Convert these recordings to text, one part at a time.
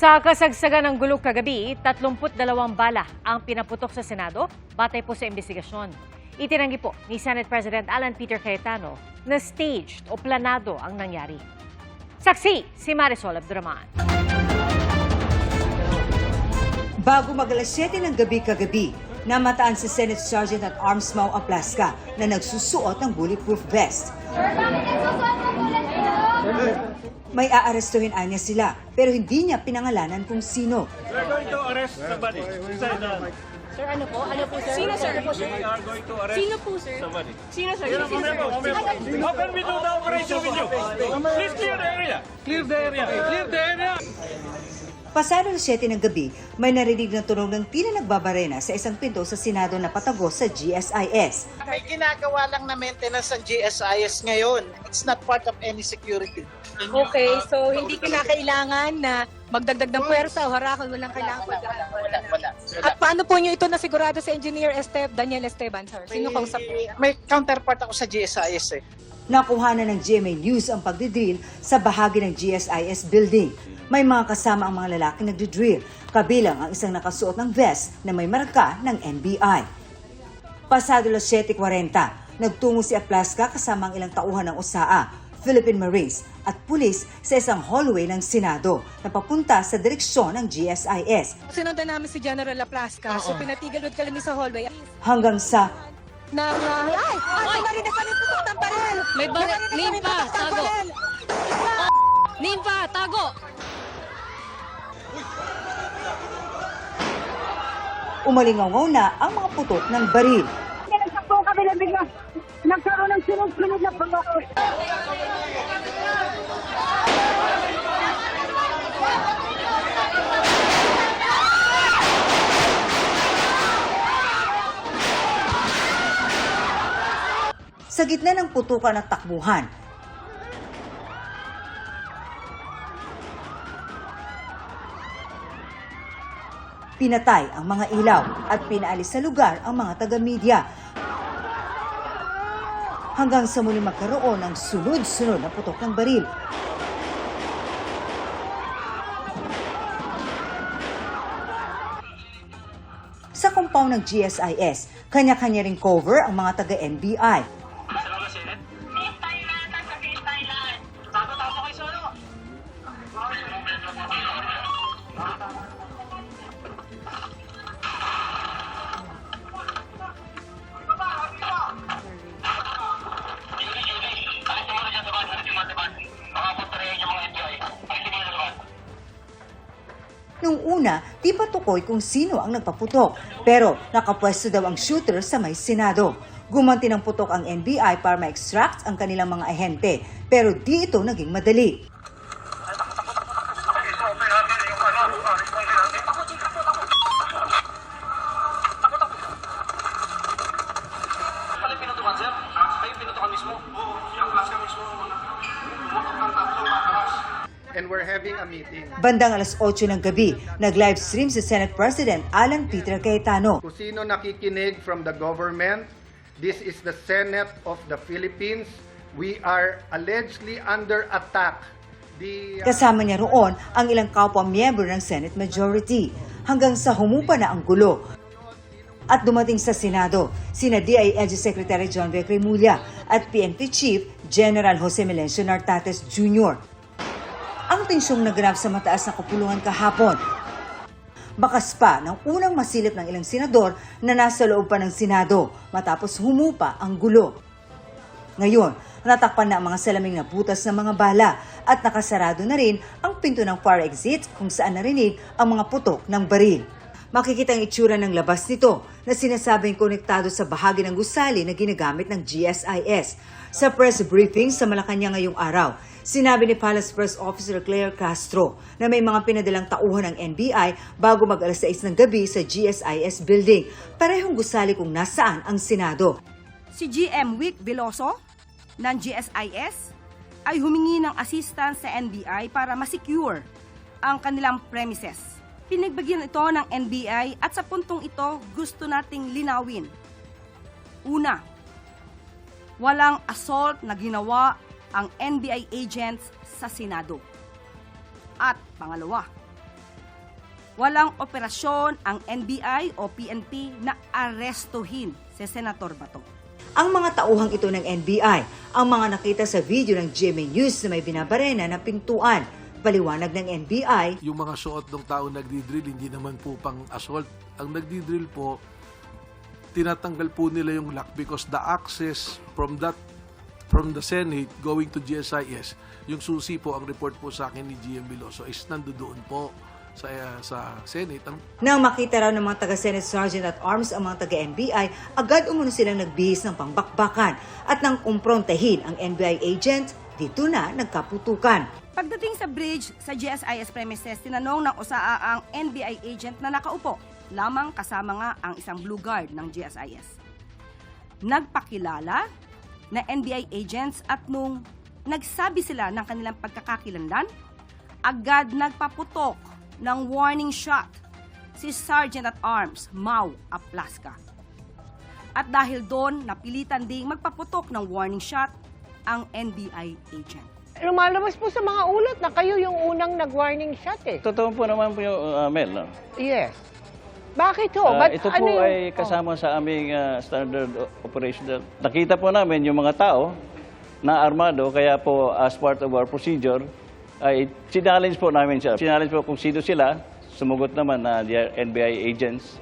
Sa kasagsagan ng gulo kagabi, 32 bala ang pinaputok sa Senado batay po sa investigasyon. Itinanggi po ni Senate President Alan Peter Cayetano na staged o planado ang nangyari. Saksi si Marisol Abduraman. Bago mag-alas 7 ng gabi kagabi, namataan si Senate Sergeant at Arms Mau Aplasca na nagsusuot ng bulletproof vest. May aarestuhin anya sila, pero hindi niya pinangalanan kung sino. We're going to arrest somebody. Sir, ano po? Ano po, sir? Sino, sir? We are going to arrest Sino po, sir? somebody. Sino, sir? Sino, How can we do the operation with you? Please clear the area. Clear the area. Clear the area. Pasado alas 7 ng gabi, may narinig na tunog ng tila nagbabarena sa isang pinto sa Senado na patagos sa GSIS. May ginagawa lang na maintenance ang GSIS ngayon. It's not part of any security. Okay, so hindi kinakailangan na magdagdag ng puwersa o harakon, walang kailangan po. Wala. At paano po nyo ito nasigurado sa Engineer Daniel Esteban, sir? Sino kausap po? May counterpart ako sa GSIS eh. Nakuhanan ng GMA News ang pagdidrill sa bahagi ng GSIS building. May mga kasama ang mga lalaki nagdidrill, kabilang ang isang nakasuot ng vest na may marka ng NBI. Pasado alas 7:40, nagtungo si Aplasca kasama ang ilang tauhan ng OSAA, Philippine Marines at pulis sa isang hallway ng Senado na papunta sa direksyon ng GSIS. Sinundan namin si General Laplasca, so pinatigil ulit kami sa hallway. Hanggang sa Narinig kami putok ng baril! May baril! Nimpa! Tago! Nimpa! Tago! umalingaw na ang mga putok ng baril. Nagsakbo kami na bigla. Nagkaroon ng sunod-sunod na pangako. Sa gitna ng putukan at takbuhan, pinatay ang mga ilaw at pinaalis sa lugar ang mga taga-media. Hanggang sa muli magkaroon ng sunod-sunod na putok ng baril. Sa compound ng GSIS, kanya-kanya ring cover ang mga taga-NBI. Nung una, di pa tukoy kung sino ang nagpaputok. Pero nakapwesto daw ang shooter sa may Senado. Gumanti ng putok ang NBI para ma-extract ang kanilang mga ahente. Pero di ito naging madali. And we're having a meeting. Bandang alas 8 ng gabi, nag-live stream si Senate President Alan Peter Cayetano. Kung sino nakikinig from the government, this is the Senate of the Philippines. We are allegedly under attack. Kasama niya roon ang ilang kapwa miyembro ng Senate Majority. Hanggang sa humupa na ang gulo. At dumating sa Senado, sina DILG Secretary John V. Remulla at PNP Chief General Jose Melencio Nartates Jr. Ang tensyong naganap sa mataas na kapulungan kahapon. Bakas pa ng unang masilip ng ilang senador na nasa loob pa ng Senado matapos humupa ang gulo. Ngayon, natakpan na ang mga salaming na butas ng mga bala at nakasarado na rin ang pinto ng fire exit kung saan narinig ang mga putok ng baril. Makikita ang itsura ng labas nito na sinasabing konektado sa bahagi ng gusali na ginagamit ng GSIS. Sa press briefing sa Malacanang ngayong araw, sinabi ni Palace Press Officer Claire Castro na may mga pinadalang tauhan ng NBI bago mag-alas 6 ng gabi sa GSIS building. Parehong gusali kung nasaan ang Senado. Si GM Wick Veloso ng GSIS ay humingi ng assistance sa NBI para ma-secure ang kanilang premises. Pinagbagyan ito ng NBI at sa puntong ito gusto nating linawin. Una, walang assault na ginawa ang NBI agents sa Senado. At pangalawa, walang operasyon ang NBI o PNP na arestuhin si Senator Bato. Ang mga tauhang ito ng NBI, ang mga nakita sa video ng GMA News na may binabarena ng pintuan. Paliwanag ng NBI, Yung mga suot ng tao nagdi-drill, hindi naman po pang assault. Ang nagdi-drill po, tinatanggal po nila yung lock because the access from the Senate going to GSIS, yung susi po, ang report po sa akin ni GM Veloso is nandoon po sa Senate. nang makita raw ng mga taga-Senate Sergeant at Arms ang mga taga-NBI, agad umuno silang nagbihis ng pangbakbakan at nang kumprontahin ang NBI agent, dito na nagkaputukan. Pagdating sa bridge sa GSIS premises, tinanong ng usaa ang NBI agent na nakaupo, lamang kasama nga ang isang blue guard ng GSIS. Nagpakilala na NBI agents at nung nagsabi sila ng kanilang pagkakakilanlan, agad nagpaputok ng warning shot si Sergeant at Arms Mau Aplaska. At dahil doon, napilitan ding magpaputok ng warning shot ang NBI agent. Lumalabas po sa mga ulat na kayo yung unang nag-warning shot eh. Totoo po naman po yung Mel. No? Yes. Bakit ho? Ba't Ito po ano yung- ay kasama sa aming standard operation. Nakita po namin yung mga tao na armado, kaya po as part of our procedure, ay sinallenge po namin siya. Sinallenge po kung sino sila, sumugot naman na they are NBI agents.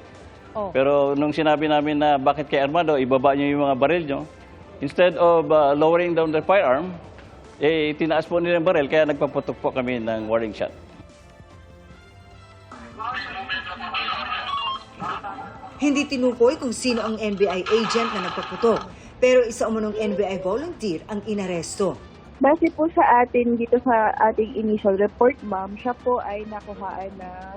Pero nung sinabi namin na bakit kay armado, ibaba niyo yung mga baril nyo, instead of lowering down the firearm, tinaas po nila yung baril, kaya nagpaputok po kami ng warning shot. Hindi tinukoy kung sino ang NBI agent na nagpaputok, pero isa umunong NBI volunteer ang inaresto. Base po sa atin dito sa ating initial report, ma'am, siya po ay nakuhaan ng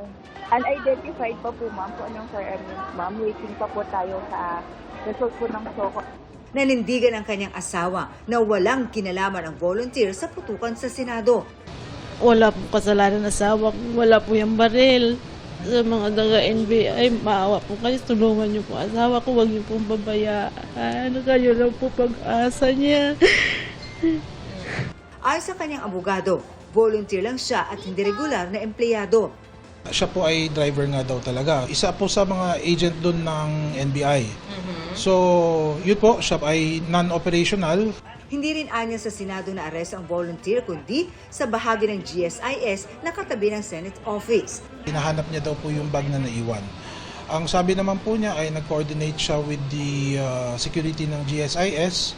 unidentified pa po, ma'am, kung anong firearm yun, ma'am. Waiting pa po tayo sa result po ng SOCO. Nanindigan ang kanyang asawa na walang kinalaman ang volunteer sa putukan sa Senado. Wala pong kasalanan ng asawa ko. Wala po yung baril. Sa mga taga-NBI, maawa po kayo. Tulungan niyo po asawa ko. Huwag niyo pong babayaan. Kayo lang po pag-asa niya. Ayon sa kanyang abogado, volunteer lang siya at hindi regular na empleyado. Siya po ay driver nga daw talaga. Isa po sa mga agent doon ng NBI. So, yun po, siya ay non-operational. Hindi rin anya sa Senado na aresto ang volunteer kundi sa bahagi ng GSIS na katabi ng Senate office. Hinahanap niya daw po yung bag na naiwan. Ang sabi naman po niya ay nag-coordinate siya with the security ng GSIS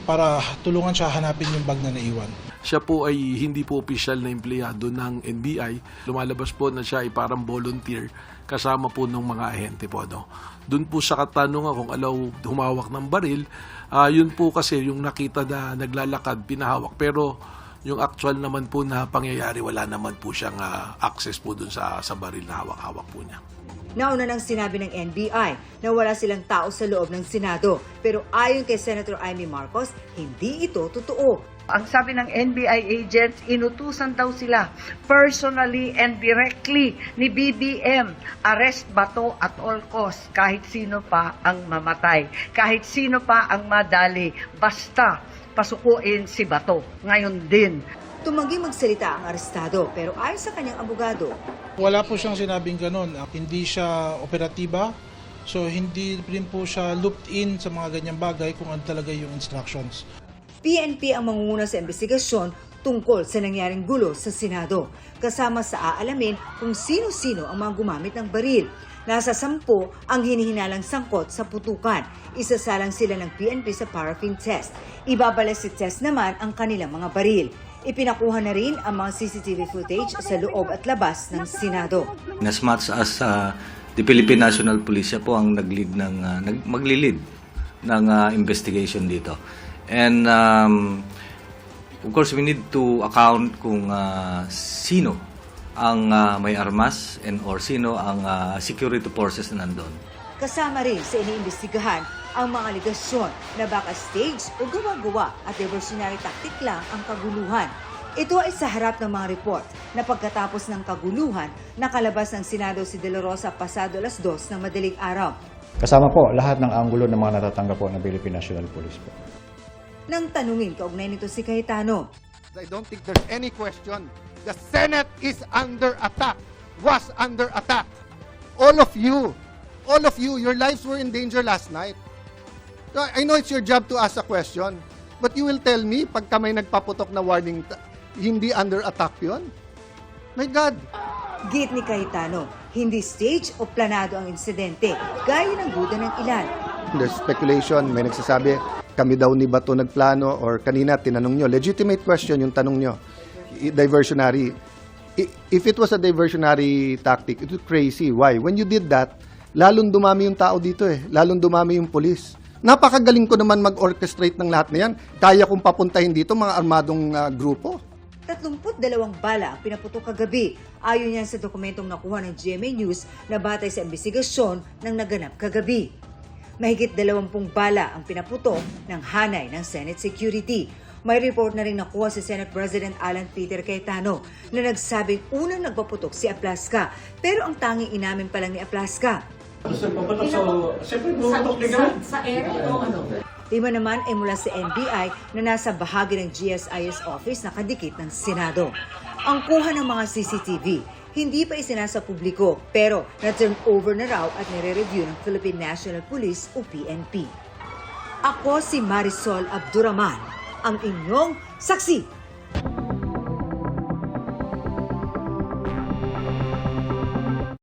para tulungan siya hanapin yung bag na naiwan. Siya po ay hindi po opisyal na empleyado ng NBI. Lumalabas po na siya ay parang volunteer kasama po ng mga ahente po. No? Doon po sa katanungan kung alaw humawak ng baril, yun po kasi yung nakita na naglalakad, pinahawak. Pero yung actual naman po na pangyayari, wala naman po siyang access po doon sa baril na hawak-hawak po niya. Nauna nang sinabi ng NBI na wala silang tao sa loob ng Senado. Pero ayon kay Senator Amy Marcos, hindi ito totoo. Ang sabi ng NBI agents, inutusan daw sila personally and directly ni BBM, arrest Bato at all costs, kahit sino pa ang mamatay, kahit sino pa ang madali, basta pasukuin si Bato. Ngayon din. Tumanggi magsalita ang arestado pero ayon sa kanyang abogado, Wala po siyang sinabing ganun. Hindi siya operatiba. So, hindi rin po siya looped in sa mga ganyang bagay kung ano talaga yung instructions. PNP ang mangunguna sa investigasyon tungkol sa nangyaring gulo sa Senado, kasama sa aalamin kung sino-sino ang mga gumamit ng baril. Nasa 10 ang hinihinalang sangkot sa putukan. Isasalang sila ng PNP sa paraffin test. Ibabalik si test naman ang kanilang mga baril. Ipinakuha na rin ang mga CCTV footage sa loob at labas ng Senado. As much as the Philippine National Police po ang maglilid ng investigation dito. And of course, we need to account kung sino ang may armas and or sino ang security forces na nandun. Kasama rin sa iniimbestigahan ang mga aligasyon na baka stage o gawa-gawa at diversionary tactic lang ang kaguluhan. Ito ay sa harap ng mga report na pagkatapos ng kaguluhan, nakalabas ng Senado si De La Rosa pasado 2:00 ng madaling araw. Kasama po lahat ng anggulo ng mga natatanggap po ng Philippine National Police po. Nang tanungin kaugnay nito si Cayetano, I don't think there's any question. The Senate is under attack. was under attack. All of you, your lives were in danger last night. So I know it's your job to ask a question, but you will tell me pagka may nagpaputok na warning, hindi under attack yun? My God! Git ni Cayetano, hindi stage o planado ang insidente, gaya ng duda ng ilan. There's speculation, may nagsasabi, kami daw ni Bato nagplano, or kanina tinanong nyo, legitimate question yung tanong nyo, diversionary. If it was a diversionary tactic, it was crazy. Why? When you did that, lalong dumami yung tao dito lalong dumami yung polis. Napakagaling ko naman mag-orchestrate ng lahat na yan. Kaya kong papuntahin dito mga armadong grupo. 32 bala ang pinaputok kagabi. Ayon yan sa dokumentong nakuha ng GMA News na batay sa investigasyon ng naganap kagabi. Mahigit 20 bala ang pinaputok ng hanay ng Senate security. May report na rin nakuha si Senate President Alan Peter Cayetano na nagsabing unang nagpaputok si Aplasca, pero ang tanging inamin pa lang ni Aplasca. Sa area o ano? Lima naman ay mula sa NBI na nasa bahagi ng GSIS office na kadikit ng Senado. Ang kuha ng mga CCTV, hindi pa isinasa publiko pero na-turn over na raw at nire-review ng Philippine National Police o PNP. Ako si Marisol Abduraman, ang inyong saksi.